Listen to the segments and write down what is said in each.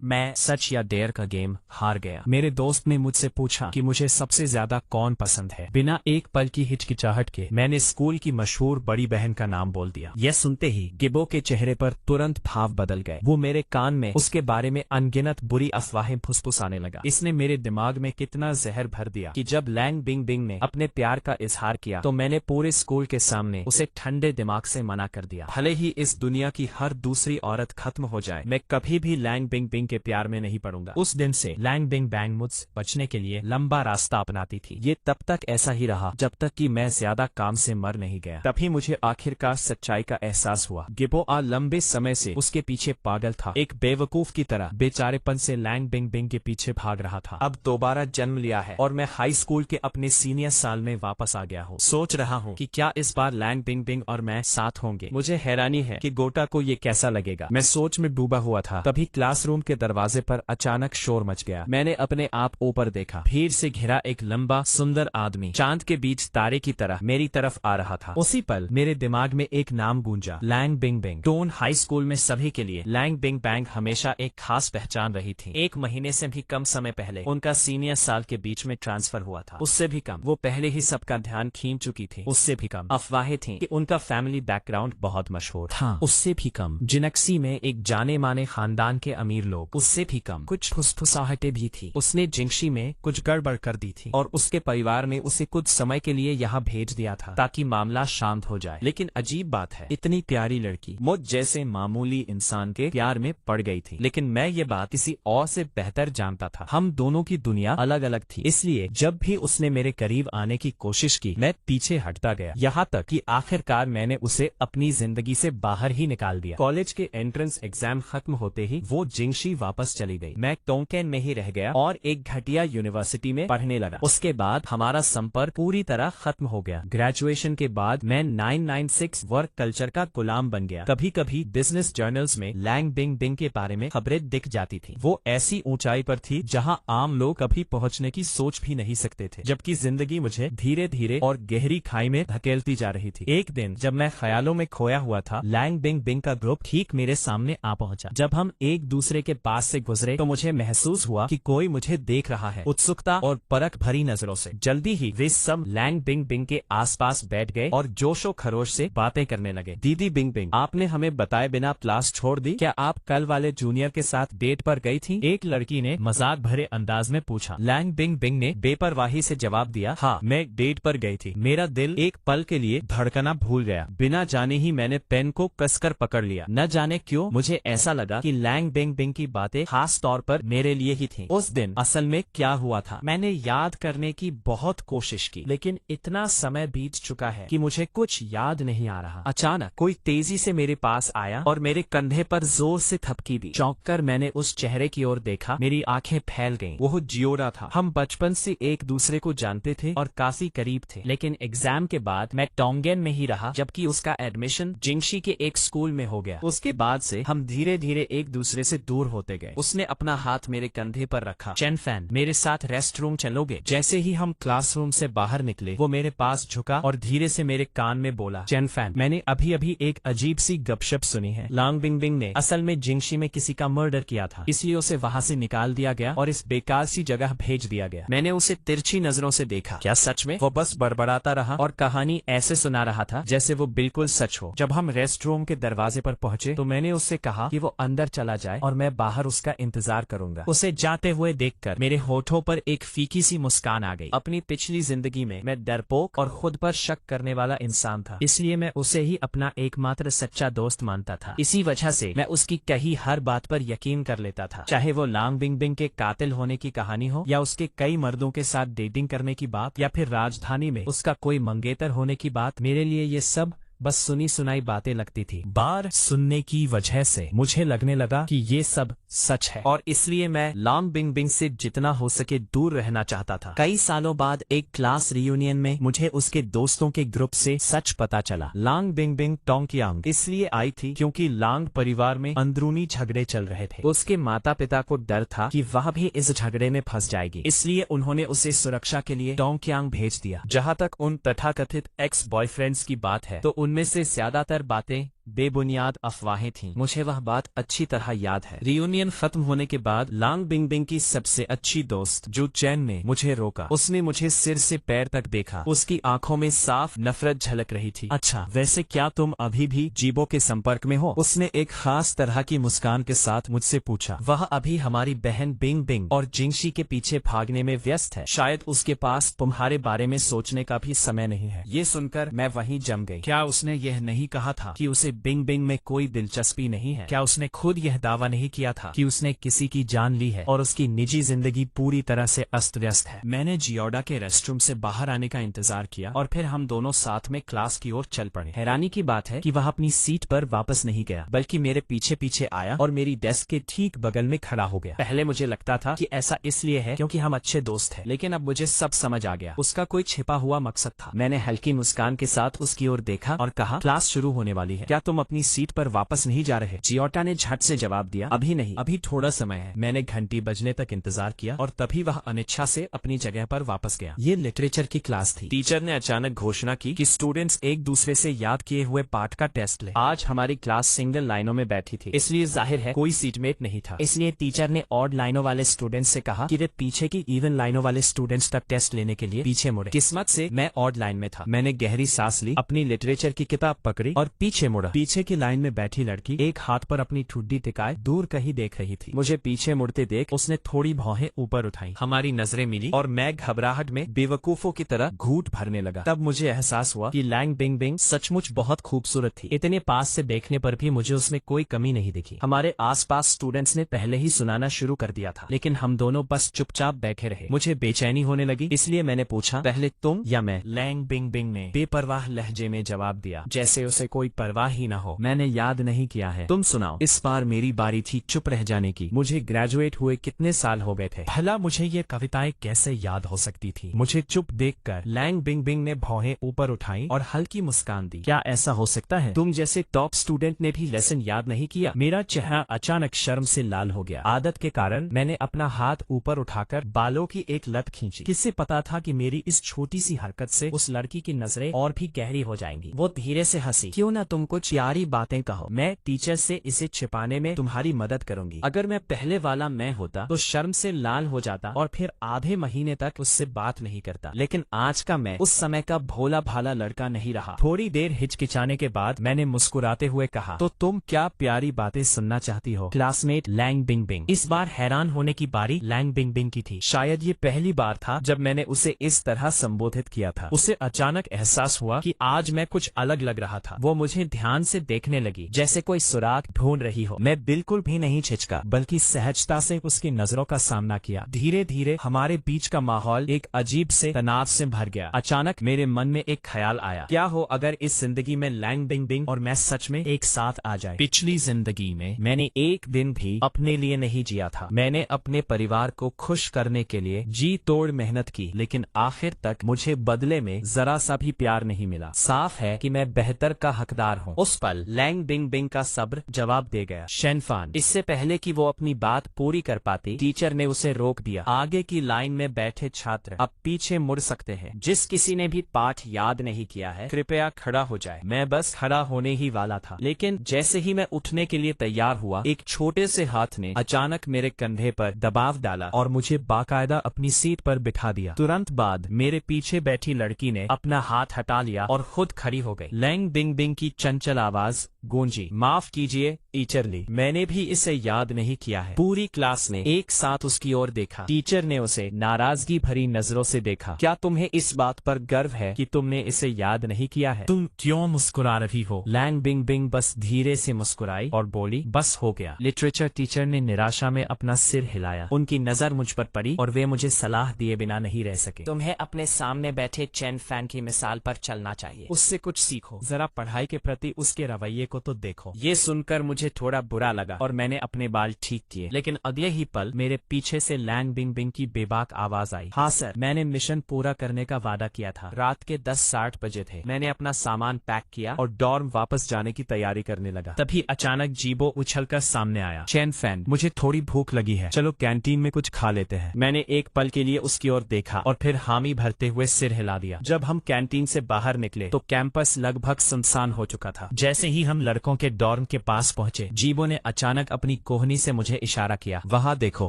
मैं सच या डेयर का गेम हार गया। मेरे दोस्त ने मुझसे पूछा कि मुझे सबसे ज्यादा कौन पसंद है। बिना एक पल की हिचकिचाहट के मैंने स्कूल की मशहूर बड़ी बहन का नाम बोल दिया। यह सुनते ही गिबो के चेहरे पर तुरंत भाव बदल गए। वो मेरे कान में उसके बारे में अनगिनत बुरी अफवाहें फुसफुसाने लगा। इसने मेरे दिमाग में कितना जहर भर दिया कि जब लैंग बिंग बिंग ने अपने प्यार का इजहार किया तो मैंने पूरे स्कूल के सामने उसे ठंडे दिमाग से मना कर दिया। भले ही इस दुनिया की हर दूसरी औरत खत्म हो जाए, मैं कभी भी लैंग बिंग बिंग के प्यार में नहीं पड़ूंगा। उस दिन से लैंग बिंग बैंग मुझसे बचने के लिए लंबा रास्ता अपनाती थी। ये तब तक ऐसा ही रहा जब तक कि मैं ज्यादा काम से मर नहीं गया। तभी मुझे आखिरकार सच्चाई का एहसास हुआ। गिबो लंबे समय से उसके पीछे पागल था, एक बेवकूफ की तरह बेचारेपन से लैंग बिंग बिंग के पीछे भाग रहा था। अब दोबारा जन्म लिया है और मैं हाई स्कूल के अपने सीनियर साल में वापस आ गया हूँ। सोच रहा हूँ कि क्या इस बार लैंग बिंग बिंग और मैं साथ होंगे। मुझे हैरानी है कि गोटा को ये कैसा लगेगा। मैं सोच में डूबा हुआ था, तभी क्लासरूम के दरवाजे पर अचानक शोर मच गया। मैंने अपने आप ऊपर देखा। भीड़ से घिरा एक लंबा सुंदर आदमी चांद के बीच तारे की तरह मेरी तरफ आ रहा था। उसी पल मेरे दिमाग में एक नाम गूंजा, लैंग बिंग बिंग। टोन हाई स्कूल में सभी के लिए लैंग बिंग बैंग हमेशा एक खास पहचान रही थी। 1 महीने से भी कम समय पहले उनका सीनियर साल के बीच में ट्रांसफर हुआ था। उससे भी कम वो पहले ही सबका ध्यान खींच चुकी थी। उससे भी कम अफवाहें थीं कि उनका फैमिली बैकग्राउंड बहुत मशहूर था। उससे भी कम जिनक्सी में एक जाने माने खानदान के अमीर लोग। उससे भी कम कुछ फुसफुसाहटें भी थी। उसने जिंगशी में कुछ गड़बड़ कर दी थी और उसके परिवार ने उसे कुछ समय के लिए यहाँ भेज दिया था ताकि मामला शांत हो जाए। लेकिन अजीब बात है, इतनी प्यारी लड़की मुझ जैसे मामूली इंसान के प्यार में पड़ गई थी। लेकिन मैं ये बात किसी और से बेहतर जानता था। हम दोनों की दुनिया अलग अलग थी, इसलिए जब भी उसने मेरे करीब आने की कोशिश की मैं पीछे हटता गया। यहाँ तक कि आखिरकार मैंने उसे अपनी जिंदगी से बाहर ही निकाल दिया। कॉलेज के एंट्रेंस एग्जाम खत्म होते ही वो जिंगशी वापस चली गई। मैं टोंकेन में ही रह गया और एक घटिया यूनिवर्सिटी में पढ़ने लगा। उसके बाद हमारा संपर्क पूरी तरह खत्म हो गया। ग्रेजुएशन के बाद मैं 996 वर्क कल्चर का गुलाम बन गया। कभी कभी बिजनेस जर्नल्स में लैंग बिंग बिंग के बारे में खबरें दिख जाती थी। वो ऐसी ऊंचाई पर थी जहां आम लोग कभी पहुंचने की सोच भी नहीं सकते थे, जबकि जिंदगी मुझे धीरे धीरे और गहरी खाई में धकेलती जा रही थी। एक दिन जब मैं ख्यालों में खोया हुआ था, लैंग बिंग बिंग का ग्रुप ठीक मेरे सामने आ पहुंचा। जब हम एक दूसरे के पास से गुजरे तो मुझे महसूस हुआ कि कोई मुझे देख रहा है, उत्सुकता और परख भरी नजरों से। जल्दी ही वे सब लैंग बिंग बिंग के आसपास बैठ गए और जोशो खरोश से बातें करने लगे। दीदी बिंग बिंग, आपने हमें बताए बिना क्लास छोड़ दी, क्या आप कल वाले जूनियर के साथ डेट पर गई थी? एक लड़की ने मजाक भरे अंदाज में पूछा। लैंग बिंग बिंग ने बेपरवाही से जवाब दिया, हाँ मैं डेट पर गई थी। मेरा दिल एक पल के लिए धड़कना भूल गया। बिना जाने ही मैंने पेन को कसकर पकड़ लिया। न जाने क्यों मुझे ऐसा लगा कि लैंग बिंग बिंग की बातें खास तौर पर मेरे लिए ही थी। उस दिन असल में क्या हुआ था मैंने याद करने की बहुत कोशिश की, लेकिन इतना समय बीत चुका है कि मुझे कुछ याद नहीं आ रहा। अचानक कोई तेजी से मेरे पास आया और मेरे कंधे पर जोर से थपकी दी। चौंक कर मैंने उस चेहरे की ओर देखा। मेरी आंखें फैल गईं। वो जियोरा था। हम बचपन से एक दूसरे को जानते थे और काफी करीब थे, लेकिन एग्जाम के बाद मैं टोंगेन में ही रहा, जबकि उसका एडमिशन जिंगशी के एक स्कूल में हो गया। उसके बाद से हम धीरे धीरे एक दूसरे से दूर होते गए। उसने अपना हाथ मेरे कंधे पर रखा। चेन फैन, मेरे साथ रेस्ट रूम चलोगे? जैसे ही हम क्लासरूम से बाहर निकले वो मेरे पास झुका और धीरे से मेरे कान में बोला, चेन फैन, मैंने अभी अभी एक अजीब सी गपशप सुनी है। लैंग बिंग बिंग ने असल में जिंगशी में किसी का मर्डर किया था, इसलिए उसे वहाँ से निकाल दिया गया और इस बेकार सी जगह भेज दिया गया। मैंने उसे तिरछी नजरों से देखा। क्या सच में? वो बस बड़बड़ाता रहा और कहानी ऐसे सुना रहा था जैसे वो बिल्कुल सच हो। जब हम रेस्ट रूम के दरवाजे पर पहुंचे तो मैंने उससे कहा कि वो अंदर चला जाए और मैं बाहर उसका इंतजार करूंगा। उसे जाते हुए देखकर मेरे होठों पर एक फीकी सी मुस्कान आ गई। अपनी पिछली जिंदगी में मैं डरपोक और खुद पर शक करने वाला इंसान था, इसलिए मैं उसे ही अपना एकमात्र सच्चा दोस्त मानता था। इसी वजह से मैं उसकी कही हर बात पर यकीन कर लेता था, चाहे वो लैंग बिंग बिंग के कातिल होने की कहानी हो या उसके कई मर्दों के साथ डेटिंग करने की बात या फिर राजधानी में उसका कोई मंगेतर होने की बात। मेरे लिए ये सब बस सुनी सुनाई बातें लगती थी। बार सुनने की वजह से मुझे लगने लगा कि ये सब सच है और इसलिए मैं लैंग बिंग बिंग से जितना हो सके दूर रहना चाहता था। कई सालों बाद एक क्लास रियूनियन में मुझे उसके दोस्तों के ग्रुप से सच पता चला। लैंग बिंग बिंग टोंकयांग इसलिए आई थी क्योंकि लैंग परिवार में अंदरूनी झगड़े चल रहे थे। उसके माता पिता को डर था कि वह भी इस झगड़े में फंस जाएगी, इसलिए उन्होंने उसे सुरक्षा के लिए टोंकयांग भेज दिया। जहाँ तक उन तथाकथित एक्स बॉयफ्रेंड्स की बात है तो उनमें से ज्यादातर बातें बेबुनियाद अफवाहें थीं। मुझे वह बात अच्छी तरह याद है। रियूनियन खत्म होने के बाद लांग बिंगबिंग की सबसे अच्छी दोस्त जू चैन ने मुझे रोका। उसने मुझे सिर से पैर तक देखा। उसकी आंखों में साफ नफरत झलक रही थी। अच्छा, वैसे क्या तुम अभी भी जीबो के संपर्क में हो? उसने एक खास तरह की मुस्कान के साथ मुझसे पूछा। वह अभी हमारी बहन बिंग बिंग और जिंगशी के पीछे भागने में व्यस्त है। शायद उसके पास तुम्हारे बारे में सोचने का भी समय नहीं है। ये सुनकर मैं वहीं जम गई। क्या उसने यह नहीं कहा था कि उसे बिंग बिंग में कोई दिलचस्पी नहीं है? क्या उसने खुद यह दावा नहीं किया था कि उसने किसी की जान ली है और उसकी निजी जिंदगी पूरी तरह से अस्त व्यस्त है? मैंने जियोडा के रेस्टरूम से बाहर आने का इंतजार किया और फिर हम दोनों साथ में क्लास की ओर चल पड़े। हैरानी की बात है कि वह अपनी सीट पर वापस नहीं गया, बल्कि मेरे पीछे पीछे आया और मेरी डेस्क के ठीक बगल में खड़ा हो गया। पहले मुझे लगता था कि ऐसा इसलिए है क्योंकि हम अच्छे दोस्त हैं, लेकिन अब मुझे सब समझ आ गया। उसका कोई छिपा हुआ मकसद था। मैंने हल्की मुस्कान के साथ उसकी ओर देखा और कहा, क्लास शुरू होने वाली है, क्या तुम अपनी सीट पर वापस नहीं जा रहे? जियोटा ने झट से जवाब दिया, अभी नहीं, अभी थोड़ा समय है। मैंने घंटी बजने तक इंतजार किया और तभी वह अनिच्छा से अपनी जगह पर वापस गया। ये लिटरेचर की क्लास थी। टीचर ने अचानक घोषणा की कि स्टूडेंट्स एक दूसरे से याद किए हुए पाठ का टेस्ट ले। आज हमारी क्लास सिंगल लाइनों में बैठी थी, इसलिए जाहिर है कोई सीटमेट नहीं था। इसलिए टीचर ने ऑड लाइनों वाले स्टूडेंट्स से कहा कि वे पीछे की इवन लाइनों वाले स्टूडेंट्स तक टेस्ट लेने के लिए पीछे मुड़े। किस्मत से मैं ऑड लाइन में था। मैंने गहरी सांस ली, अपनी लिटरेचर की किताब पकड़ी और पीछे मुड़ा। पीछे की लाइन में बैठी लड़की एक हाथ पर अपनी ठुड्डी टिकाए दूर कहीं देख रही थी। मुझे पीछे मुड़ते देख उसने थोड़ी भौहें ऊपर उठाई। हमारी नजरें मिली और मैं घबराहट में बेवकूफों की तरह घूंट भरने लगा। तब मुझे एहसास हुआ कि लैंग बिंग बिंग सचमुच बहुत खूबसूरत थी। इतने पास से देखने पर भी मुझे उसमें कोई कमी नहीं दिखी। हमारे आसपास स्टूडेंट्स ने पहले ही सुनाना शुरू कर दिया था, लेकिन हम दोनों बस चुपचाप बैठे रहे। मुझे बेचैनी होने लगी, इसलिए मैंने पूछा, पहले तुम या मैं? लैंग बिंग बिंग ने बेपरवाह लहजे में जवाब दिया, जैसे उसे कोई परवाह ही न हो। मैंने याद नहीं किया है, तुम सुनाओ। इस बार मेरी बारी थी चुप रह जाने की। मुझे ग्रेजुएट हुए कितने साल हो गए थे? भला मुझे ये कविताएं कैसे याद हो सकती थी? मुझे चुप देखकर लैंग बिंग बिंग ने भौहें ऊपर उठाई और हल्की मुस्कान दी। क्या ऐसा हो सकता है तुम जैसे टॉप स्टूडेंट ने भी लेसन याद नहीं किया? मेरा चेहरा अचानक शर्म से लाल हो गया। आदत के कारण मैंने अपना हाथ ऊपर उठाकर बालों की एक लत खींची। किससे पता था कि मेरी इस छोटी सी हरकत से उस लड़की की नजरें और भी गहरी हो जाएंगी। वो धीरे से हंसी। क्यों ना तुम कुछ प्यारी बातें कहो, मैं टीचर से इसे छिपाने में तुम्हारी मदद करूंगी। अगर मैं पहले वाला मैं होता तो शर्म से लाल हो जाता और फिर आधे महीने तक उससे बात नहीं करता, लेकिन आज का मैं उस समय का भोला भाला लड़का नहीं रहा। थोड़ी देर हिचकिचाने के बाद मैंने मुस्कुराते हुए कहा, तो तुम क्या प्यारी बातें सुनना चाहती हो क्लासमेट लैंग बिंग बिंग? इस बार हैरान होने की बारी लैंग बिंग बिंग की थी। शायद ये पहली बार था जब मैंने उसे इस तरह संबोधित किया था। उसे अचानक एहसास हुआ कि आज मैं कुछ अलग लग रहा था। वो मुझे ध्यान से देखने लगी, जैसे कोई सुराग ढूंढ रही हो। मैं बिल्कुल भी नहीं छिचका, बल्कि सहजता से उसकी नजरों का सामना किया। धीरे धीरे हमारे बीच का माहौल एक अजीब से तनाव से भर गया। अचानक मेरे मन में एक ख्याल आया, क्या हो अगर इस जिंदगी में लैंग बिंग बिंग और मैं सच में एक साथ आ जाए? पिछली जिंदगी में मैंने एक दिन भी अपने लिए नहीं जिया था। मैंने अपने परिवार को खुश करने के लिए जी तोड़ मेहनत की, लेकिन आखिर तक मुझे बदले में जरा सा भी प्यार नहीं मिला। साफ है कि मैं बेहतर का हकदार हूँ। उस पल लैंग बिंग बिंग का सब्र जवाब दे गया। शेनफान, इससे पहले कि वो अपनी बात पूरी कर पाती, टीचर ने उसे रोक दिया। आगे की लाइन में बैठे छात्र अब पीछे मुड़ सकते हैं। जिस किसी ने भी पाठ याद नहीं किया है, कृपया खड़ा हो जाए। मैं बस खड़ा होने ही वाला था, लेकिन जैसे ही मैं उठने के लिए तैयार हुआ, एक छोटे से हाथ ने अचानक मेरे कंधे पर दबाव डाला और मुझे बाकायदा अपनी सीट पर बिठा दिया। तुरंत बाद मेरे पीछे बैठी लड़की ने अपना हाथ हटा लिया और खुद खड़ी हो गई। लैंग बिंग बिंग की चंचल आवाज गूंजी, माफ कीजिए टीचर ली, मैंने भी इसे याद नहीं किया है। पूरी क्लास ने एक साथ उसकी ओर देखा। टीचर ने उसे नाराजगी भरी नजरों से देखा। क्या तुम्हें इस बात पर गर्व है कि तुमने इसे याद नहीं किया है? तुम क्यों मुस्कुरा रही हो? लैंग बिंग बिंग बस धीरे से मुस्कुराई और बोली, बस हो गया। लिटरेचर टीचर ने निराशा में अपना सिर हिलाया। उनकी नजर मुझ पर पड़ी और वे मुझे सलाह दिए बिना नहीं रह सके। तुम्हें अपने सामने बैठे चेन फैन की मिसाल पर चलना चाहिए, उससे कुछ सीखो। जरा पढ़ाई के प्रति उसके रवैये को तो देखो। ये सुनकर मुझे थोड़ा बुरा लगा और मैंने अपने बाल ठीक किए, लेकिन अगले ही पल मेरे पीछे से लैंग बिंग बिंग की बेबाक आवाज आई, हाँ सर, मैंने मिशन पूरा करने का वादा किया था। रात के 10:60 बजे थे। मैंने अपना सामान पैक किया और डॉर्म वापस जाने की तैयारी करने लगा। तभी अचानक जीबो उछलकर सामने आया। चेन फैन, मुझे थोड़ी भूख लगी है, चलो कैंटीन में कुछ खा लेते हैं। मैंने एक पल के लिए उसकी ओर देखा और फिर हामी भरते हुए सिर हिला दिया। जब हम कैंटीन से बाहर निकले तो कैंपस लगभग सुनसान हो चुका था। जैसे ही हम लड़कों के डॉर्म के पास पहुंचे, जीबो ने अचानक अपनी कोहनी से मुझे इशारा किया। वहां देखो।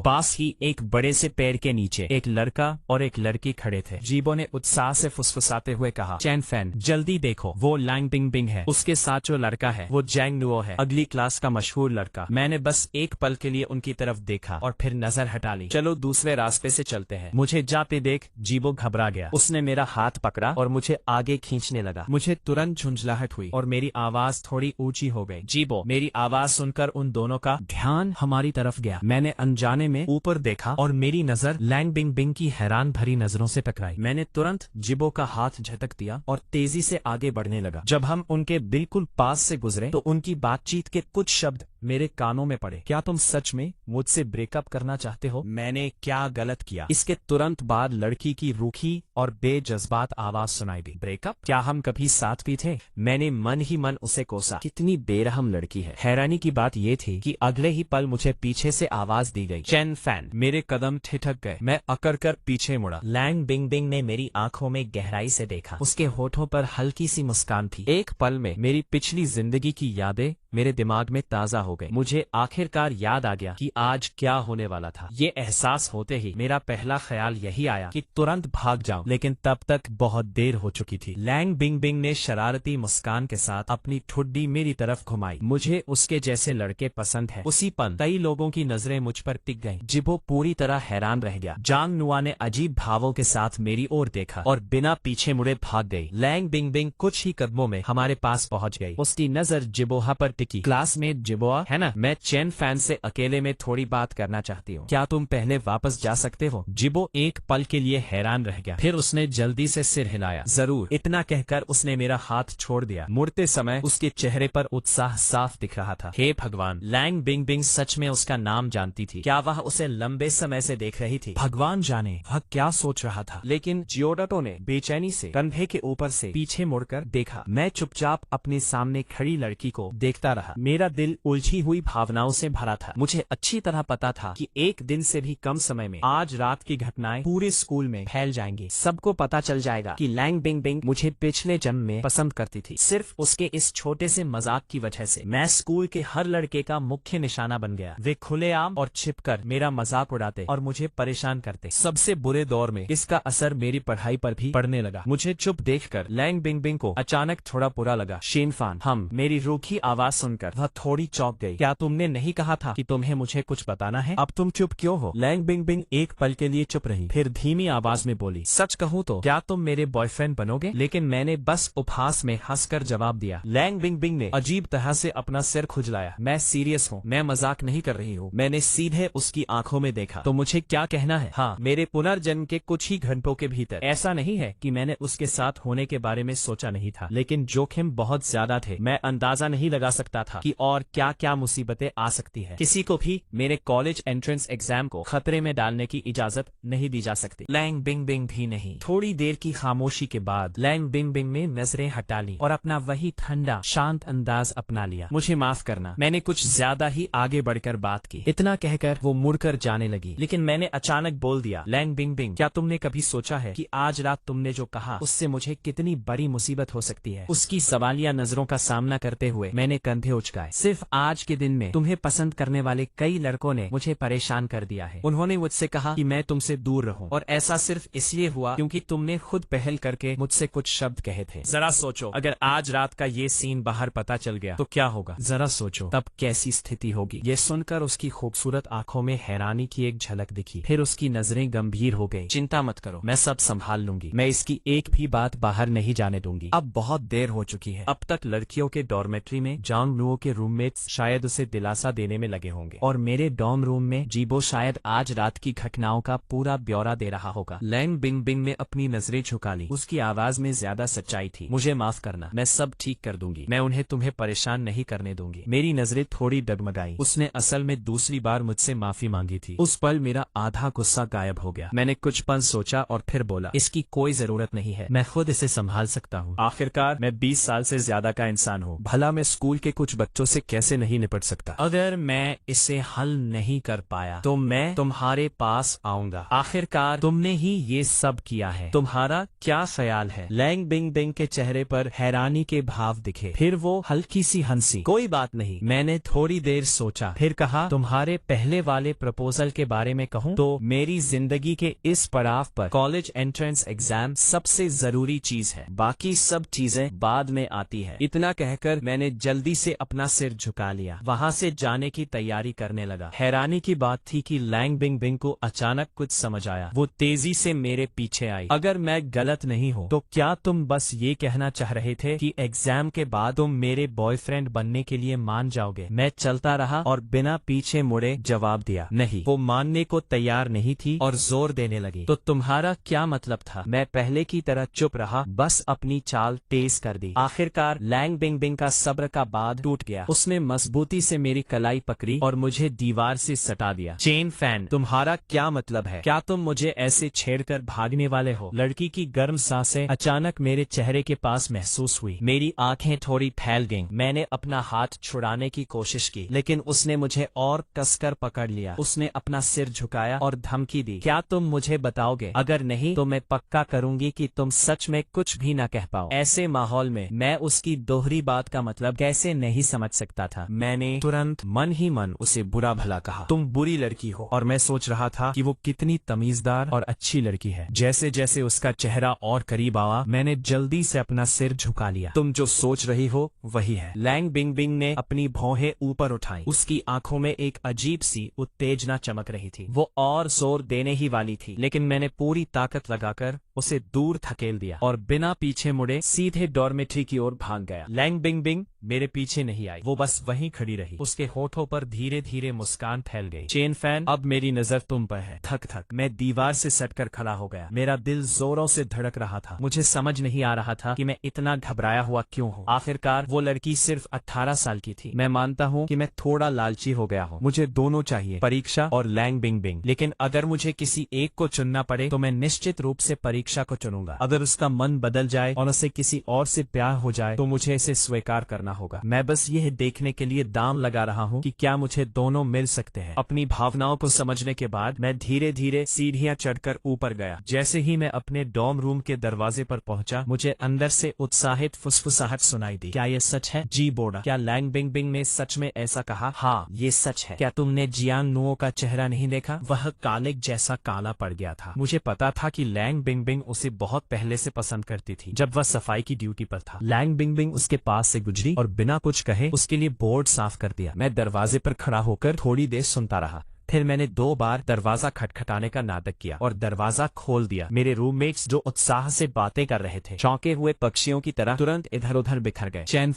पास ही एक बड़े से पेड़ के नीचे एक लड़का और एक लड़की खड़े थे। जीबो ने उत्साह से फुसफुसाते हुए कहा, चैन फैन, जल्दी देखो, वो लैंग बिंग बिंग है। उसके साथ जो लड़का है वो जैंग नुओ है, अगली क्लास का मशहूर लड़का। मैंने बस एक पल के लिए उनकी तरफ देखा और फिर नजर हटा ली। चलो दूसरे रास्ते से चलते हैं। मुझे जाते देख जीबो घबरा गया। उसने मेरा हाथ पकड़ा और मुझे आगे खींचने लगा। मुझे तुरंत झुंझलाहट हुई और मेरी आवाज थोड़ी ऊंची हो गई। जीबो। मेरी आवाज सुनकर उन दोनों का ध्यान हमारी तरफ गया। मैंने अनजाने में ऊपर देखा और मेरी नजर लैंग बिंग बिंग की हैरान भरी नजरों से टकराई। मैंने तुरंत जीबो का हाथ झटक दिया और तेजी से आगे बढ़ने लगा। जब हम उनके बिल्कुल पास से गुजरे तो उनकी बातचीत के कुछ शब्द मेरे कानों में पड़े। क्या तुम सच में मुझसे ब्रेकअप करना चाहते हो? मैंने क्या गलत किया? इसके तुरंत बाद लड़की की रूखी और बेजज्बात आवाज सुनाई दी। ब्रेकअप? क्या हम कभी साथ भी थे? मैंने मन ही मन उसे कोसा। कितनी बेरहम लड़की है। हैरानी की बात ये थी कि अगले ही पल मुझे पीछे से आवाज दी गई, चैन फैन। मेरे कदम ठिठक गए। मैं अकड़ कर पीछे मुड़ा। लैंग बिंग बिंग ने मेरी आंखों में गहराई से देखा। उसके होठों पर हल्की सी मुस्कान थी। एक पल में मेरी पिछली जिंदगी की यादें मेरे दिमाग में ताजा हो गई। मुझे आखिरकार याद आ गया कि आज क्या होने वाला था। ये एहसास होते ही मेरा पहला ख्याल यही आया कि तुरंत भाग जाऊं, लेकिन तब तक बहुत देर हो चुकी थी। लैंग बिंग बिंग ने शरारती मुस्कान के साथ अपनी ठुड्डी मेरी तरफ घुमाई। मुझे उसके जैसे लड़के पसंद है। उसी पल कई लोगों की नजरें मुझ पर टिक गईं। जिबो पूरी तरह हैरान रह गया। जांग नुआ ने अजीब भावों के साथ मेरी ओर देखा और बिना पीछे मुड़े भाग गई। लैंग बिंग बिंग कुछ ही कदमों में हमारे पास पहुंच गई। उसकी नजर जिबोहा पर टिकी। क्लासमेट जिबोआ है ना, मैं चैन फैन से अकेले में थोड़ी बात करना चाहती हूँ। क्या तुम पहले वापस जा सकते हो? जिबो एक पल के लिए हैरान रह गया, फिर उसने जल्दी से सिर हिलाया। जरूर। इतना कहकर उसने मेरा हाथ छोड़ दिया। मुड़ते समय उसके चेहरे पर उत्साह साफ दिख रहा था। हे भगवान, लैंग बिंग बिंग सच में उसका नाम जानती थी। क्या वह उसे लंबे समय से देख रही थी? भगवान जाने वह क्या सोच रहा था। लेकिन जियोडाटो ने बेचैनी से कंधे के ऊपर से पीछे मुड़कर देखा। मैं चुपचाप अपने सामने खड़ी लड़की को देखता रहा। मेरा दिल उलझी हुई भावनाओं से भरा था। मुझे अच्छी तरह पता था कि एक दिन से भी कम समय में आज रात की घटनाएं पूरे स्कूल में फैल जाएंगी। सबको पता चल जाएगा कि लैंग बिंग बिंग मुझे पिछले जन्म में पसंद करती थी। सिर्फ उसके इस छोटे से मजाक की वजह से मैं स्कूल के हर लड़के का मुख्य निशाना बन गया। वे खुलेआम और छिपकर मेरा मजाक उड़ाते और मुझे परेशान करते। सबसे बुरे दौर में इसका असर मेरी पढ़ाई पर भी पड़ने लगा। मुझे चुप देखकर लैंग बिंग बिंग को अचानक थोड़ा बुरा लगा। शेनफान, हम। मेरी रूखी आवाज सुनकर वह थोड़ी चौंक गई। क्या तुमने नहीं कहा था कि तुम्हें मुझे कुछ बताना है? अब तुम चुप क्यों हो? लैंग बिंग बिंग एक पल के लिए चुप रही, फिर धीमी आवाज में बोली, सच कहूँ तो क्या तुम मेरे बॉयफ्रेंड बनोगे? लेकिन मैंने बस उपहास में हंसकर जवाब दिया। लैंग बिंग बिंग ने अजीब तरह से अपना सिर खुजलाया। मैं सीरियस हूँ, मैं मजाक नहीं कर रही हूँ। मैंने सीधे उसकी आंखों में देखा। तो मुझे क्या कहना है? हाँ, मेरे पुनर्जन्म के कुछ ही घंटों के भीतर। ऐसा नहीं है कि मैंने उसके साथ होने के बारे में सोचा नहीं था, लेकिन जोखिम बहुत ज्यादा थे। मैं अंदाजा नहीं लगा सकता था कि और क्या क्या मुसीबतें आ सकती है। किसी को भी मेरे कॉलेज एंट्रेंस एग्जाम को खतरे में डालने की इजाजत नहीं दी जा सकती। लैंग बिंग बिंग भी नहीं। थोड़ी देर की खामोशी के बाद लैंग बिंग बिंग ने नजरें हटा ली और अपना वही ठंडा शांत अंदाज अपना लिया। मुझे माफ करना, मैंने कुछ ज्यादा ही आगे बढ़कर बात की। इतना कहकर वो मुड़कर जाने लगी, लेकिन मैंने अचानक बोल दिया, लैंग बिंग बिंग, क्या तुमने कभी सोचा है कि आज रात तुमने जो कहा उससे मुझे कितनी बड़ी मुसीबत हो सकती है? उसकी सवालिया नजरों का सामना करते हुए मैंने कंधे उचकाए। सिर्फ आज के दिन में तुम्हें पसंद करने वाले कई लड़कों ने मुझे परेशान कर दिया है। उन्होंने मुझसे कहा कि मैं तुमसे दूर रहूं, और ऐसा सिर्फ इसलिए हुआ क्योंकि तुमने खुद पहल करके मुझसे कुछ शब्द कहे थे। जरा सोचो, अगर आज रात का ये सीन बाहर पता चल गया तो क्या होगा? जरा सोचो तब कैसी स्थिति होगी। ये सुनकर उसकी खूबसूरत आंखों में हैरानी की एक झलक दिखी, फिर उसकी नजरें गंभीर हो गई। चिंता मत करो, मैं सब संभाल लूंगी। मैं इसकी एक भी बात बाहर नहीं जाने दूंगी। अब बहुत देर हो चुकी है। अब तक लड़कियों के डॉर्मेट्री में जांग नुओ के रूममेट्स शायद उसे दिलासा देने में लगे होंगे, और मेरे डॉर्म रूम में जीबो शायद आज रात की घटनाओं का पूरा ब्यौरा दे रहा होगा। लैंग बिंग बिंग ने अपनी नजरें झुका ली। उसकी आवाज में ज्यादा सच्चाई थी। मुझे माफ करना, मैं सब ठीक कर दूंगी। मैं उन्हें तुम्हें परेशान नहीं करने दूंगी। मेरी नजरें थोड़ी डगमगाई। उसने असल में दूसरी बार मुझसे माफी मांगी थी। उस पल मेरा आधा गुस्सा गायब हो गया। मैंने कुछ पल सोचा और फिर बोला, इसकी कोई जरूरत नहीं है, मैं खुद इसे संभाल सकता हूँ। आखिरकार मैं 20 साल से ज्यादा का इंसान हूँ। भला मैं स्कूल के कुछ बच्चों से कैसे नहीं निपट सकता? अगर मैं इसे हल नहीं कर पाया तो मैं तुम्हारे पास आऊंगा। आखिरकार तुमने ही ये सब किया है। तुम्हारा क्या ख्याल है? लैंग बिंग बिंग के चेहरे पर हैरानी के भाव दिखे। फिर वो हल्की सी हंसी। कोई बात नहीं। मैंने थोड़ी देर सोचा, फिर कहा, तुम्हारे पहले वाले प्रपोजल के बारे में कहूँ तो मेरी जिंदगी के इस पड़ाव पर कॉलेज एंट्रेंस एग्जाम सबसे जरूरी चीज है, बाकी सब चीजें बाद में आती है। इतना कहकर मैंने जल्दी से अपना सिर झुका लिया, वहाँ से जाने की तैयारी करने लगा। हैरानी की बात थी कि लैंग बिंग बिंग को अचानक कुछ समझ आया। वो तेजी से मेरे पीछे आई। अगर मैं गलत नहीं हूँ तो क्या तुम बस ये कहना चाह रहे थे कि एग्जाम के बाद तुम मेरे बॉयफ्रेंड बनने के लिए मान जाओगे? मैं चलता रहा और बिना पीछे मुड़े जवाब दिया, नहीं। वो मानने को तैयार नहीं थी और जोर देने लगी। तो तुम्हारा क्या मतलब था? मैं पहले की तरह चुप रहा, बस अपनी चाल तेज कर दी। आखिरकार लैंग बिंग बिंग का सब्र का बांध टूट गया। उसने मजबूती से मेरी कलाई पकड़ी और मुझे दीवार से सटा दिया। चेन फैन, तुम्हारा क्या मतलब है? क्या तुम मुझे ऐसे छेड़कर भागने वाले हो? लड़की की गर्म सांसें अचानक मेरे चेहरे के पास महसूस हुई। मेरी आंखें थोड़ी फैल गईं। मैंने अपना हाथ छुड़ाने की कोशिश की, लेकिन उसने मुझे और कसकर पकड़ लिया। उसने अपना सिर झुकाया और धमकी दी, क्या तुम मुझे बताओगे? अगर नहीं तो मैं पक्का करूंगी कि तुम सच में कुछ भी न कह पाओ। ऐसे माहौल में मैं उसकी दोहरी बात का मतलब कैसे नहीं समझ सकता था। मैंने तुरंत मन ही मन उसे बुरा भला कहा, तुम बुरी लड़की हो। और मैं सोच रहा था कि वो कितनी तमीजदार और अच्छी लड़की है। जैसे जैसे उसका चेहरा और करीब आवा, मैंने जल्दी से अपना सिर झुका लिया। तुम जो सोच रही हो वही है। लैंग बिंग बिंग ने अपनी भौहें ऊपर उठाई। उसकी आंखों में एक अजीब सी उत्तेजना चमक रही थी। वो और जोर देने ही वाली थी, लेकिन मैंने पूरी ताकत लगाकर उसे दूर धकेल दिया और बिना पीछे मुड़े सीधे डॉर्मेट्री की ओर भाग गया। लैंग बिंग बिंग मेरे पीछे नहीं आई, वो बस वहीं खड़ी रही। उसके होठों पर धीरे धीरे मुस्कान फैल गई। चेन फैन, अब मेरी नजर तुम पर है। थक थक मैं दीवार से सटकर खड़ा हो गया। मेरा दिल जोरों से धड़क रहा था। मुझे समझ नहीं आ रहा था कि मैं इतना घबराया हुआ क्यों हूँ। आखिरकार वो लड़की सिर्फ 18 साल की थी। मैं मानता हूँ कि मैं थोड़ा लालची हो गया हूँ। मुझे दोनों चाहिए, परीक्षा और लैंग बिंग बिंग। लेकिन अगर मुझे किसी एक को चुनना पड़े तो मैं निश्चित रूप से परीक्षा को चुनूंगा। अगर उसका मन बदल जाए और उसे किसी और से प्यार हो जाए तो मुझे इसे स्वीकार करना होगा। मैं बस यह देखने के लिए दांव लगा रहा हूँ कि क्या मुझे दोनों मिल सकते हैं। अपनी भावनाओं को समझने के बाद मैं धीरे धीरे सीढ़ियां चढ़कर ऊपर गया। जैसे ही मैं अपने डॉर्म रूम के दरवाजे पर पहुंचा, मुझे अंदर से उत्साहित फुसफुसाहट सुनाई दी। क्या ये सच है? जी बोड़ा, क्या लैंग बिंग बिंग ने सच में ऐसा कहा? हाँ, ये सच है। क्या तुमने जियांग नुओ का चेहरा नहीं देखा? वह कालिक जैसा काला पड़ गया था। मुझे पता था कि लैंग बिंग बिंग उसे बहुत पहले से पसंद करती थी, जब वह सफाई की ड्यूटी पर था। लैंग बिंग बिंग उसके पास से गुजरी और बिना कुछ कहे उसके लिए बोर्ड साफ कर दिया। मैं दरवाजे पर खड़ा होकर थोड़ी देर सुनता रहा। फिर मैंने 2 बार दरवाजा खटखटाने का नाटक किया और दरवाजा खोल दिया। मेरे रूममेट्स जो उत्साह से बातें कर रहे थे, चौंके हुए पक्षियों की तरह तुरंत इधर उधर बिखर गए। चैन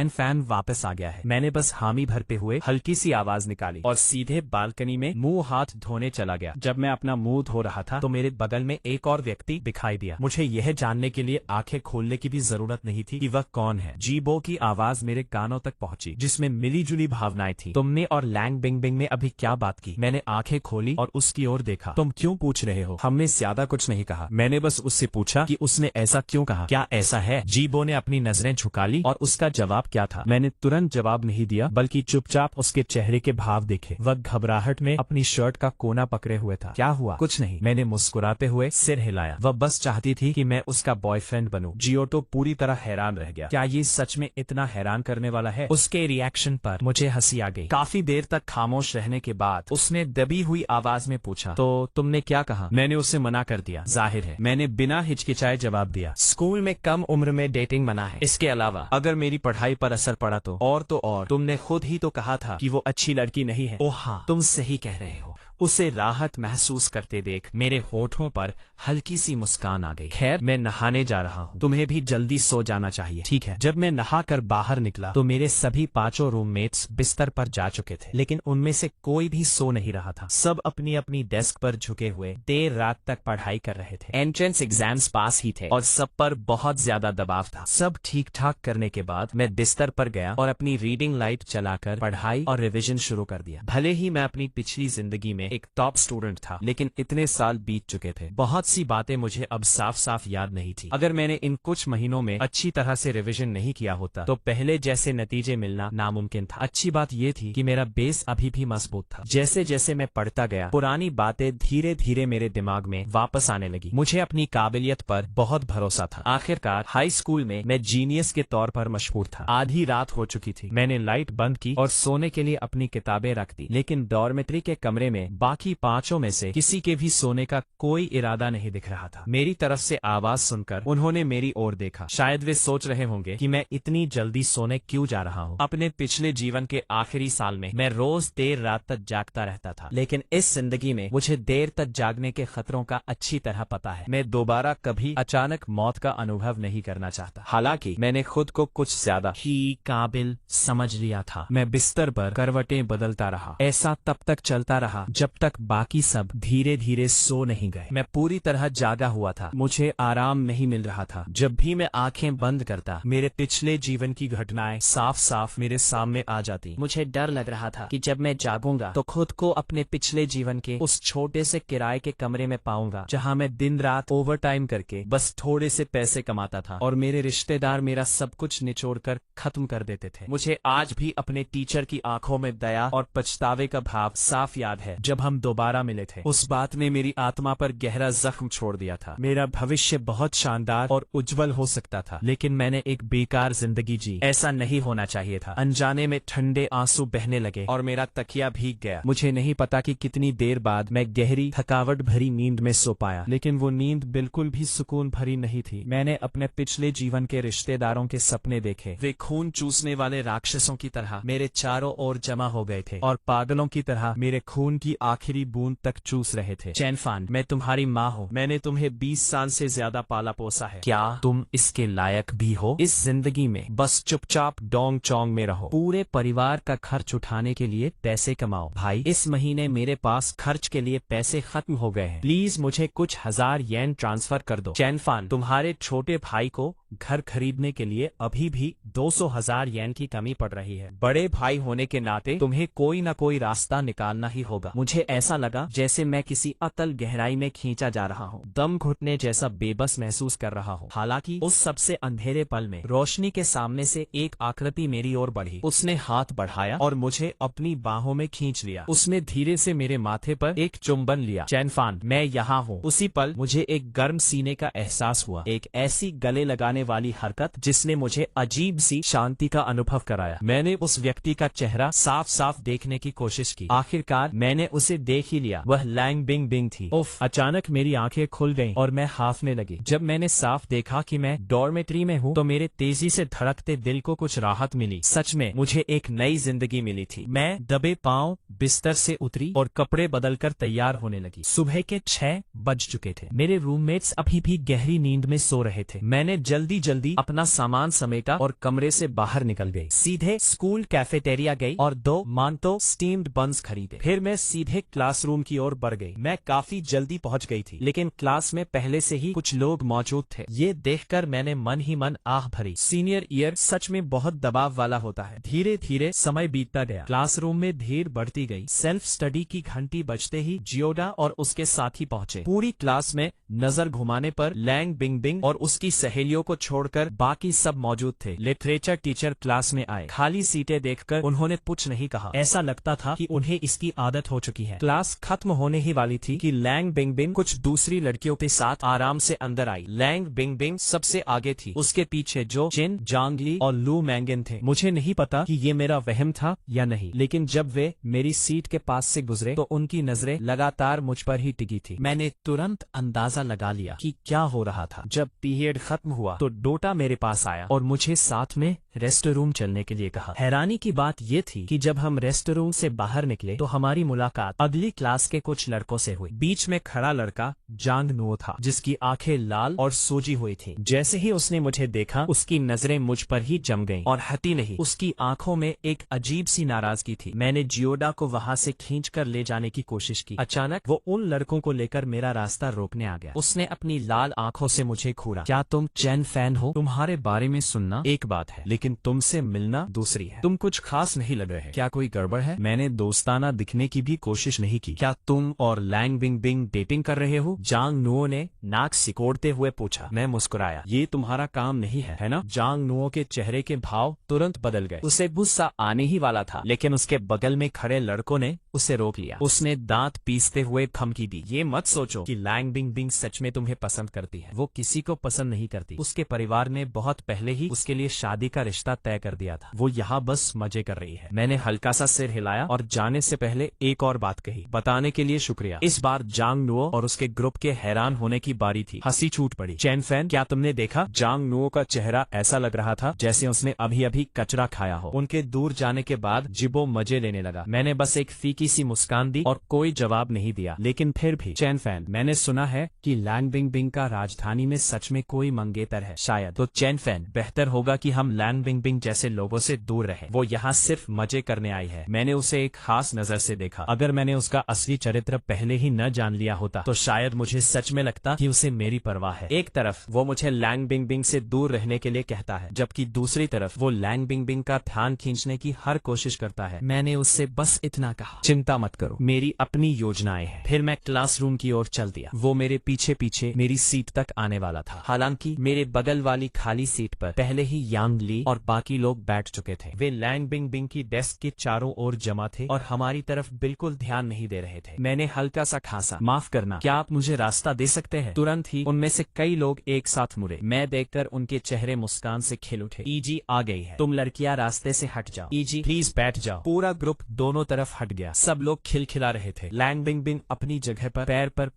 फैन वापस आ गया है। मैंने बस हामी भरते हुए हल्की सी आवाज निकाली और सीधे बालकनी में मुंह हाथ धोने चला गया। जब मैं अपना मुंह धो रहा था तो मेरे बगल में एक और व्यक्ति दिखाई दिया। मुझे यह जानने के लिए आंखें खोलने की भी जरूरत नहीं थी कि वह कौन है। जीबो की आवाज मेरे कानों तक पहुंची, जिसमें मिली जुली भावनाएं थी। तुमने और लैंग बिंग बिंग ने अभी क्या बात की? मैंने आंखें खोली और उसकी ओर देखा। तुम क्यों पूछ रहे हो? हमने ज्यादा कुछ नहीं कहा। मैंने बस उससे पूछा कि उसने ऐसा क्यों कहा। क्या ऐसा है? जीबो ने अपनी नजरें झुका ली। और उसका जवाब क्या था? मैंने तुरंत जवाब नहीं दिया, बल्कि चुपचाप उसके चेहरे के भाव देखे। वह घबराहट में अपनी शर्ट का कोना पकड़े हुए था। क्या हुआ? कुछ नहीं, मैंने मुस्कुराते हुए सिर हिलाया। वह बस चाहती थी कि मैं उसका बॉयफ्रेंड बनूं। जियोटो पूरी तरह हैरान रह गया। क्या ये सच में इतना हैरान करने वाला है? उसके रिएक्शन पर मुझे हंसी आ गई। काफी देर तक खामोश रहने के बाद उसने दबी हुई आवाज में पूछा, तो तुमने क्या कहा? मैंने उसे मना कर दिया। जाहिर है, मैंने बिना हिचकिचाए जवाब दिया। स्कूल में कम उम्र में डेटिंग मना है। इसके अलावा अगर मेरी पढ़ाई पर असर पड़ा तो और तुमने खुद ही तो कहा था कि वो अच्छी लड़की नहीं है। ओह हाँ, तुम सही कह रहे हो। उसे राहत महसूस करते देख मेरे होठों पर हल्की सी मुस्कान आ गई। खैर, मैं नहाने जा रहा हूँ। तुम्हें भी जल्दी सो जाना चाहिए। ठीक है। जब मैं नहाकर बाहर निकला तो मेरे सभी 5 रूममेट्स बिस्तर पर जा चुके थे, लेकिन उनमें से कोई भी सो नहीं रहा था। सब अपनी अपनी डेस्क पर झुके हुए देर रात तक पढ़ाई कर रहे थे। एंट्रेंस एग्जाम्स पास ही थे और सब पर बहुत ज्यादा दबाव था। सब ठीक ठाक करने के बाद मैं बिस्तर पर गया और अपनी रीडिंग लाइट चलाकर पढ़ाई और रिविजन शुरू कर दिया। भले ही मैं अपनी पिछली जिंदगी में में एक टॉप स्टूडेंट था, लेकिन इतने साल बीत चुके थे, बहुत सी बातें मुझे अब साफ साफ याद नहीं थी। अगर मैंने इन कुछ महीनों में अच्छी तरह से रिवीजन नहीं किया होता तो पहले जैसे नतीजे मिलना नामुमकिन था। अच्छी बात यह थी कि मेरा बेस अभी भी मजबूत था। जैसे जैसे मैं पढ़ता गया, पुरानी बातें धीरे धीरे मेरे दिमाग में वापस आने लगी। मुझे अपनी काबिलियत पर बहुत भरोसा था। आखिरकार हाई स्कूल में मैं जीनियस के तौर पर मशहूर था। आधी रात हो चुकी थी, मैंने लाइट बंद की और सोने के लिए अपनी किताबें रख दी, लेकिन डॉर्मेट्री के कमरे में बाकी पांचों में से किसी के भी सोने का कोई इरादा नहीं दिख रहा था। मेरी तरफ से आवाज सुनकर उन्होंने मेरी ओर देखा। शायद वे सोच रहे होंगे कि मैं इतनी जल्दी सोने क्यों जा रहा हूँ। अपने पिछले जीवन के आखिरी साल में मैं रोज देर रात तक जागता रहता था, लेकिन इस जिंदगी में मुझे देर तक जागने के खतरों का अच्छी तरह पता है। मैं दोबारा कभी अचानक मौत का अनुभव नहीं करना चाहता। हालांकि मैंने खुद को कुछ ज्यादा ही काबिल समझ लिया था। मैं बिस्तर पर करवटें बदलता रहा। ऐसा तब तक चलता रहा जब तक बाकी सब धीरे धीरे सो नहीं गए। मैं पूरी तरह जागा हुआ था, मुझे आराम नहीं मिल रहा था। जब भी मैं आंखें बंद करता, मेरे पिछले जीवन की घटनाएं साफ साफ मेरे सामने आ जाती। मुझे डर लग रहा था कि जब मैं जागूंगा तो खुद को अपने पिछले जीवन के उस छोटे से किराए के कमरे में पाऊंगा जहां मैं दिन रात ओवर टाइम करके बस थोड़े से पैसे कमाता था और मेरे रिश्तेदार मेरा सब कुछ निचोड़ कर खत्म कर देते थे। मुझे आज भी अपने टीचर की आंखों में दया और पछतावे का भाव साफ याद है जब हम दोबारा मिले थे। उस बात ने मेरी आत्मा पर गहरा जख्म छोड़ दिया था। मेरा भविष्य बहुत शानदार और उज्जवल हो सकता था, लेकिन मैंने एक बेकार जिंदगी जी। ऐसा नहीं होना चाहिए था। अनजाने में ठंडे आंसू बहने लगे और मेरा तकिया भीग गया। मुझे नहीं पता कि कितनी देर बाद मैं गहरी थकावट भरी नींद में सो पाया, लेकिन वो नींद बिल्कुल भी सुकून भरी नहीं थी। मैंने अपने पिछले जीवन के रिश्तेदारों के सपने देखे। वे खून चूसने वाले राक्षसों की तरह मेरे चारों ओर जमा हो गए थे और पागलों की तरह मेरे खून की आखिरी बूंद तक चूस रहे थे। चैनफान, मैं तुम्हारी माँ हूँ। मैंने तुम्हें 20 साल से ज्यादा पाला पोसा है। क्या तुम इसके लायक भी हो? इस जिंदगी में बस चुपचाप डोंग चोंग में रहो। पूरे परिवार का खर्च उठाने के लिए पैसे कमाओ। भाई, इस महीने मेरे पास खर्च के लिए पैसे खत्म हो गए हैं। प्लीज मुझे कुछ 1000 येन ट्रांसफर कर दो। चैनफान, तुम्हारे छोटे भाई को घर खरीदने के लिए अभी भी 200,000 येन की कमी पड़ रही है। बड़े भाई होने के नाते तुम्हें कोई न कोई रास्ता निकालना ही होगा। मुझे ऐसा लगा जैसे मैं किसी अतल गहराई में खींचा जा रहा हूँ। दम घुटने जैसा बेबस महसूस कर रहा हूँ। हालांकि उस सबसे अंधेरे पल में रोशनी के सामने से एक आकृति मेरी ओर बढ़ी। उसने हाथ बढ़ाया और मुझे अपनी बाहों में खींच लिया। उसने धीरे से मेरे माथे पर एक चुंबन लिया। चैनफान, मैं यहाँ हूँ। उसी पल मुझे एक गर्म सीने का एहसास हुआ, एक ऐसी गले लगाने वाली हरकत जिसने मुझे अजीब सी शांति का अनुभव कराया। मैंने उस व्यक्ति का चेहरा साफ साफ देखने की कोशिश की। आखिरकार मैंने उसे देख ही लिया। वह लैंग बिंग बिंग थी। उफ, अचानक मेरी आंखें खुल गईं और मैं हाफने लगी। जब मैंने साफ देखा कि मैं डॉर्मेट्री में हूँ तो मेरे तेजी से धड़कते दिल को कुछ राहत मिली। सच में मुझे एक नई जिंदगी मिली थी। मैं दबे पांव बिस्तर से उतरी और कपड़े बदलकर तैयार होने लगी। सुबह के 6 बज चुके थे। मेरे रूममेट्स अभी भी गहरी नींद में सो रहे थे। मैंने जल्दी जल्दी अपना सामान समेटा और कमरे से बाहर निकल गई। सीधे स्कूल कैफेटेरिया गई और 2 मांतो स्टीम्ड बंस खरीदे। फिर मैं सीधे क्लासरूम की ओर बढ़ गई। मैं काफी जल्दी पहुंच गई थी, लेकिन क्लास में पहले से ही कुछ लोग मौजूद थे। ये देखकर मैंने मन ही मन आह भरी। सीनियर ईयर सच में बहुत दबाव वाला होता है। धीरे धीरे समय बीतता गया। क्लासरूम में भीड़ बढ़ती गई। सेल्फ स्टडी की घंटी बजते ही जियोडा और उसके साथी पहुंचे। पूरी क्लास में नजर घुमाने पर लैंग बिंग बिंग और उसकी सहेलियों को छोड़कर बाकी सब मौजूद थे। लिटरेचर टीचर क्लास में आए। खाली सीटें देखकर उन्होंने कुछ नहीं कहा। ऐसा लगता था कि उन्हें इसकी आदत हो चुकी है। क्लास खत्म होने ही वाली थी कि लैंग बिंग बिंग कुछ दूसरी लड़कियों के साथ आराम से अंदर आई। लैंग बिंग बिंग सबसे आगे थी। उसके पीछे जो चिन, जांगली और लू मैंगन थे। मुझे नहीं पता कि ये मेरा वहम था या नहीं, लेकिन जब वे मेरी सीट के पास से गुजरे तो उनकी नजरें लगातार मुझ पर ही टिकी थी। मैंने तुरंत अंदाजा लगा लिया कि क्या हो रहा था। जब पीरियड खत्म हुआ तो डोटा मेरे पास आया और मुझे साथ में रेस्ट रूम चलने के लिए कहा। हैरानी की बात ये थी कि जब हम रेस्ट रूम से बाहर निकले तो हमारी मुलाकात अगली क्लास के कुछ लड़कों से हुई। बीच में खड़ा लड़का जांग नुओ था, जिसकी आंखें लाल और सूजी हुई थी। जैसे ही उसने मुझे देखा, उसकी नजरें मुझ पर ही जम गईं और हटी नहीं। उसकी आंखों में एक अजीब सी नाराजगी थी। मैंने जियोडा को वहां से खींच कर ले जाने की कोशिश की। अचानक वो उन लड़कों को लेकर मेरा रास्ता रोकने आ गया। गया। उसने अपनी लाल आंखों से मुझे घूरा। क्या तुम चैन फैन हो? तुम्हारे बारे में सुनना एक बात है, लेकिन तुमसे मिलना दूसरी है। तुम कुछ खास नहीं लग रहे। क्या कोई गड़बड़ है? मैंने दोस्ताना दिखने की भी कोशिश नहीं की। क्या तुम और लैंग बिंग बिंग डेटिंग कर रहे हो? जांग नुओ ने नाक सिकोड़ते हुए पूछा। मैं मुस्कुराया। ये तुम्हारा काम नहीं है ना? जांग नुओ के चेहरे के भाव तुरंत बदल गए। उसे गुस्सा आने ही वाला था, लेकिन उसके बगल में खड़े लड़कों ने उसे रोक लिया। उसने दांत पीसते हुए धमकी दी। ये मत सोचो कि लैंग बिंग बिंग सच में तुम्हें पसंद करती है। वो किसी को पसंद नहीं करती। उसके परिवार ने बहुत पहले ही उसके लिए शादी का रिश्ता तय कर दिया था। वो यहाँ बस मजे कर रही है। मैंने हल्का सा सिर हिलाया और जाने से पहले एक और बात कही। बताने के लिए शुक्रिया। इस बार जांग नुओ और उसके ग्रुप के हैरान होने की बारी थी। हंसी छूट पड़ी। चैन फैन, क्या तुमने देखा? जांग नुओ का चेहरा ऐसा लग रहा था जैसे उसने अभी अभी कचरा खाया हो। उनके दूर जाने के बाद जिबो मजे लेने लगा। मैंने बस एक फीकी सी मुस्कान दी और कोई जवाब नहीं दिया। लेकिन फिर भी, चैन फैन, मैंने सुना है कि लैंग बिंग बिंग का राजधानी में सच में कोई मंगेतर है। शायद। तो चैन फैन, बेहतर होगा कि हम लैंग बिंग बिंग जैसे लोगों से दूर रहें। वो यहाँ सिर्फ मजे करने आई है। मैंने उसे एक खास नजर से देखा। अगर मैंने उसका असली चरित्र पहले ही न जान लिया होता तो शायद मुझे सच में लगता कि उसे मेरी परवाह है। एक तरफ वो मुझे लैंग बिंग बिंग से दूर रहने के लिए कहता है, जबकि दूसरी तरफ वो लैंग बिंग बिंग का ध्यान खींचने की हर कोशिश करता है। मैंने उससे बस इतना कहा, चिंता मत करो, मेरी अपनी योजनाएं हैं। फिर मैं क्लासरूम की ओर चल दिया। वो मेरे पीछे पीछे मेरी सीट तक आने वाला था। हालांकि मेरे बगल वाली खाली सीट पर पहले ही यांग ली और बाकी लोग बैठ चुके थे। वे लैंग बिंग बिंग की डेस्क के चारों ओर जमा थे और हमारी तरफ बिल्कुल ध्यान नहीं दे रहे थे। मैंने हल्का सा खांसा। माफ करना, क्या आप मुझे रास्ता दे सकते हैं? तुरंत ही उनमें से कई लोग एक साथ मुड़े। मैं देखकर उनके चेहरे मुस्कान से खिल उठे। ईजी आ गई है। तुम लड़कियां रास्ते से हट जाओ। ईजी प्लीज बैठ जाओ। पूरा ग्रुप दोनों तरफ हट गया। सब लोग खिलखिला रहे थे। लैंग बिंग बिंग अपनी जगह पर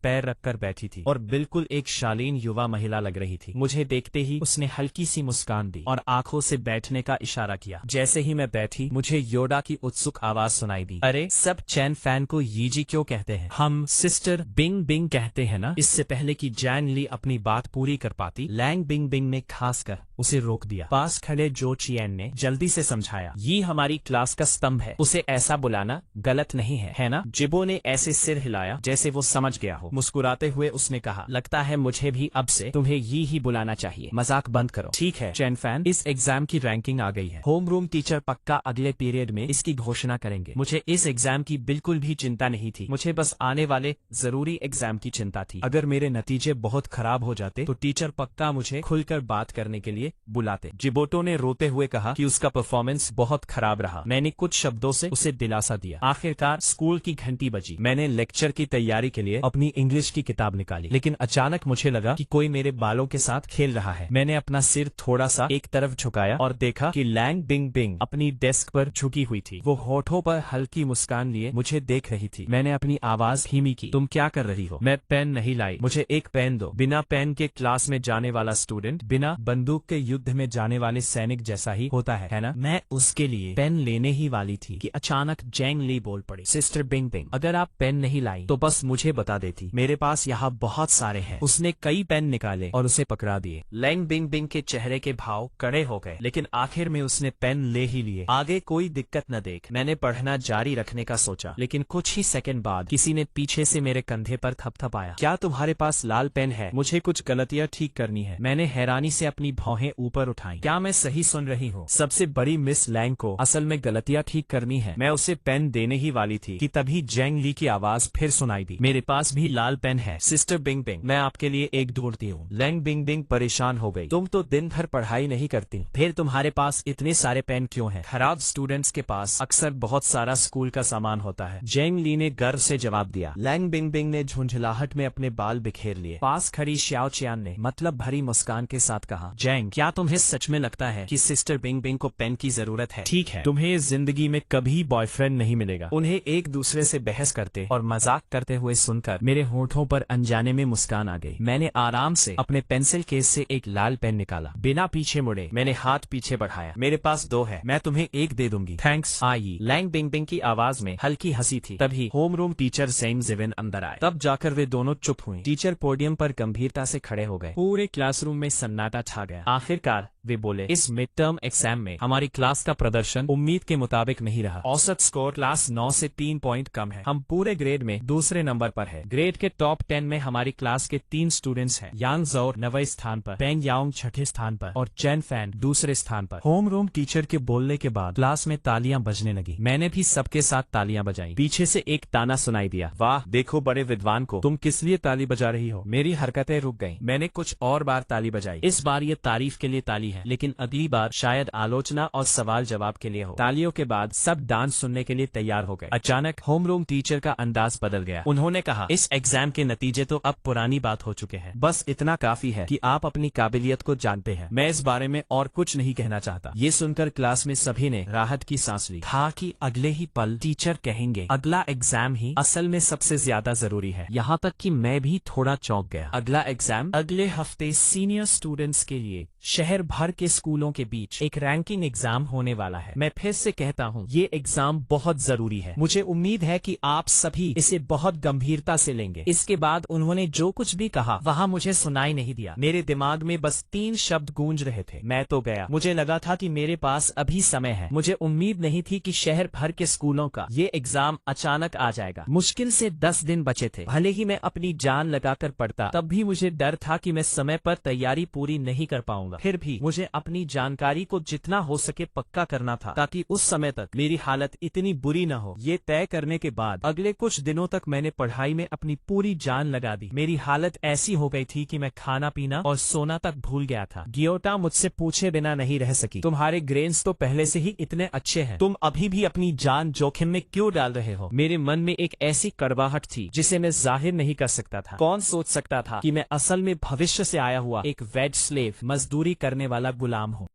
पैर रखकर बैठी थी और बिल्कुल एक शालीन युवा महिला लग रही थी। मुझे देखते ही उसने हल्की सी मुस्कान दी और आंखों से बैठने का इशारा किया। जैसे ही मैं बैठी, मुझे योडा की उत्सुक आवाज सुनाई दी। अरे, सब चैन फैन को यीजी क्यों कहते हैं? हम सिस्टर बिंग बिंग कहते हैं ना। इससे पहले कि जैन ली अपनी बात पूरी कर पाती, लैंग बिंग बिंग ने खासकर उसे रोक दिया। पास खड़े जो चियन ने जल्दी से समझाया, ये हमारी क्लास का स्तंभ है, उसे ऐसा बुलाना गलत नहीं है ना? जिबो ने ऐसे सिर हिलाया जैसे वो समझ गया हो। मुस्कुराते हुए उसने कहा, लगता है मुझे भी अब से तुम्हें ये ही बुलाना चाहिए। मजाक बंद करो। ठीक है चैन फैन, इस एग्जाम की रैंकिंग आ गई है। होम रूम टीचर पक्का अगले पीरियड में इसकी घोषणा करेंगे। मुझे इस एग्जाम की बिल्कुल भी चिंता नहीं थी। मुझे बस आने वाले जरूरी एग्जाम की चिंता थी। अगर मेरे नतीजे बहुत खराब हो जाते तो टीचर पक्का मुझे खुलकर बात करने के लिए बुलाते। जिबोटो ने रोते हुए कहा कि उसका परफॉर्मेंस बहुत खराब रहा। मैंने कुछ शब्दों से उसे दिलासा दिया। आखिरकार स्कूल की घंटी बजी। मैंने लेक्चर की तैयारी के लिए अपनी इंग्लिश की किताब निकाली, लेकिन अचानक मुझे लगा कि कोई मेरे बालों के साथ खेल रहा है। मैंने अपना सिर थोड़ा सा एक तरफ झुकाया और देखा कि लैंग बिंग बिंग अपनी डेस्क पर झुकी हुई थी। वो होठों पर हल्की मुस्कान लिए मुझे देख रही थी। मैंने अपनी आवाज धीमी की। तुम क्या कर रही हो? मैं पेन नहीं लाई, मुझे एक पेन दो। बिना पेन के क्लास में जाने वाला स्टूडेंट बिना बंदूक के युद्ध में जाने वाले सैनिक जैसा ही होता है ना? मैं उसके लिए पेन लेने ही वाली थी कि अचानक जैंग ली बोल पड़ी, सिस्टर बिंग बिंग, अगर आप पेन नहीं लाई तो बस मुझे बता देती, मेरे पास यहाँ बहुत सारे हैं। उसने कई पेन निकाले और उसे पकड़ा दिए। लैंग बिंग बिंग के चेहरे के भाव कड़े हो गए, लेकिन आखिर में उसने पेन ले ही लिए। आगे कोई दिक्कत न देख मैंने पढ़ना जारी रखने का सोचा, लेकिन कुछ ही सेकंड बाद किसी ने पीछे से मेरे कंधे पर थपथपाया। क्या तुम्हारे पास लाल पेन है? मुझे कुछ गलतियाँ ठीक करनी है। मैंने हैरानी से अपनी भौहें ऊपर उठाई। क्या मैं सही सुन रही हूँ? सबसे बड़ी मिस लैंग को असल में गलतियाँ ठीक करनी है। मैं उसे पेन देने ही वाली थी कि तभी जैंग ली की आवाज फिर सुनाई दी। मेरे पास भी लाल पेन है सिस्टर बिंग बिंग, मैं आपके लिए एक ढूंढती हूँ। लैंग बिंग बिंग परेशान हो गई। तुम तो दिन भर पढ़ाई नहीं करती, फिर तुम्हारे पास इतने सारे पेन क्यों हैं? खराब स्टूडेंट्स के पास अक्सर बहुत सारा स्कूल का सामान होता है, जैंग ली ने गर्व से जवाब दिया। लैंग बिंग बिंग ने झुंझलाहट में अपने बाल बिखेर लिए। पास खड़ी श्याओ चियान ने मतलब भरी मुस्कान के साथ कहा, जैंग, क्या तुम्हें सच में लगता है कि सिस्टर बिंग बिंग को पेन की जरूरत है? ठीक है, तुम्हें जिंदगी में कभी बॉयफ्रेंड नहीं मिलेगा। उन्हें एक दूसरे से बहस करते और मजाक करते हुए सुनकर मेरे होठों पर अनजाने में मुस्कान आ गई। मैंने आराम से अपने पेंसिल केस से एक लाल पेन निकाला। बिना पीछे मुड़े मैंने हाथ पीछे बढ़ाया। मेरे पास 2 है, मैं तुम्हें एक दे दूंगी। थैंक्स। आई। लैंग बिंग बिंग की आवाज में हल्की हंसी थी। तभी home room teacher Seng Jivin अंदर आए। तब जाकर वे दोनों चुप हुए। टीचर पोडियम पर गंभीरता से खड़े हो गए। पूरे क्लासरूम में सन्नाटा छा गया। आखिरकार वे बोले, इस मिड टर्म एग्जाम में हमारी क्लास का प्रदर्शन उम्मीद के मुताबिक नहीं रहा। औसत स्कोर क्लास 9 से 3 पॉइंट कम है। हम पूरे ग्रेड में दूसरे नंबर पर है। ग्रेड के टॉप 10 में हमारी क्लास के 3 स्टूडेंट्स हैं। यांग जोर 9वें स्थान पर, पेंग याओंग 6ठे स्थान पर और चेन फैन दूसरे स्थान पर। होम रूम टीचर के बोलने के बाद क्लास में तालियां बजने लगी। मैंने भी सबके साथ तालियां बजाई। पीछे से एक ताना सुनाई दिया, वाह देखो बड़े विद्वान को, तुम किस लिए ताली बजा रही हो। मेरी हरकतें रुक गईं। मैंने कुछ और बार ताली बजाई। इस बार ये तारीफ के लिए ताली है, लेकिन अगली बार शायद आलोचना और सवाल जवाब के लिए हो। तालियों के बाद सब डांस सुनने के लिए तैयार हो गए। अचानक होम रूम टीचर का अंदाज बदल गया। उन्होंने कहा, इस एग्जाम के नतीजे तो अब पुरानी बात हो चुके हैं। बस इतना काफी है कि आप अपनी काबिलियत को जानते हैं। मैं इस बारे में और कुछ नहीं कहना चाहता। ये सुनकर क्लास में सभी ने राहत की सांस ली। था कि अगले ही पल टीचर कहेंगे, अगला एग्जाम ही असल में सबसे ज्यादा जरूरी है। यहाँ तक कि मैं भी थोड़ा चौंक गया। अगला एग्जाम अगले हफ्ते सीनियर स्टूडेंट्स के लिए शहर भर के स्कूलों के बीच एक रैंकिंग एग्जाम होने वाला है। मैं फिर से कहता हूँ, ये एग्जाम बहुत जरूरी है। मुझे उम्मीद है कि आप सभी इसे बहुत गंभीरता से लेंगे। इसके बाद उन्होंने जो कुछ भी कहा वहाँ मुझे सुनाई नहीं दिया। मेरे दिमाग में बस 3 शब्द गूंज रहे थे, मैं तो गया। मुझे लगा था कि मेरे पास अभी समय है। मुझे उम्मीद नहीं थी कि शहर भर के स्कूलों का ये एग्जाम अचानक आ जाएगा। मुश्किल से 10 दिन बचे थे। भले ही मैं अपनी जान लगाकर पढ़ता, तब भी मुझे डर था कि मैं समय पर तैयारी पूरी नहीं कर पाऊंगा। फिर भी मुझे अपनी जानकारी को जितना हो सके पक्का करना था, ताकि उस समय तक मेरी हालत इतनी बुरी न हो। ये तय करने के बाद अगले कुछ दिनों तक मैंने पढ़ाई में अपनी पूरी जान लगा दी। मेरी हालत ऐसी हो गई थी कि मैं खाना पीना और सोना तक भूल गया था। गियोटा मुझसे पूछे बिना नहीं रह सकी, तुम्हारे ग्रेड्स तो पहले से ही इतने अच्छे हैं, तुम अभी भी अपनी जान जोखिम में क्यों डाल रहे हो। मेरे मन में एक ऐसी कड़वाहट थी जिसे मैं जाहिर नहीं कर सकता था। कौन सोच सकता था कि मैं असल में भविष्य से आया हुआ एक वेज स्लेव, मजदूरी करने वाला गुलाम हूँ।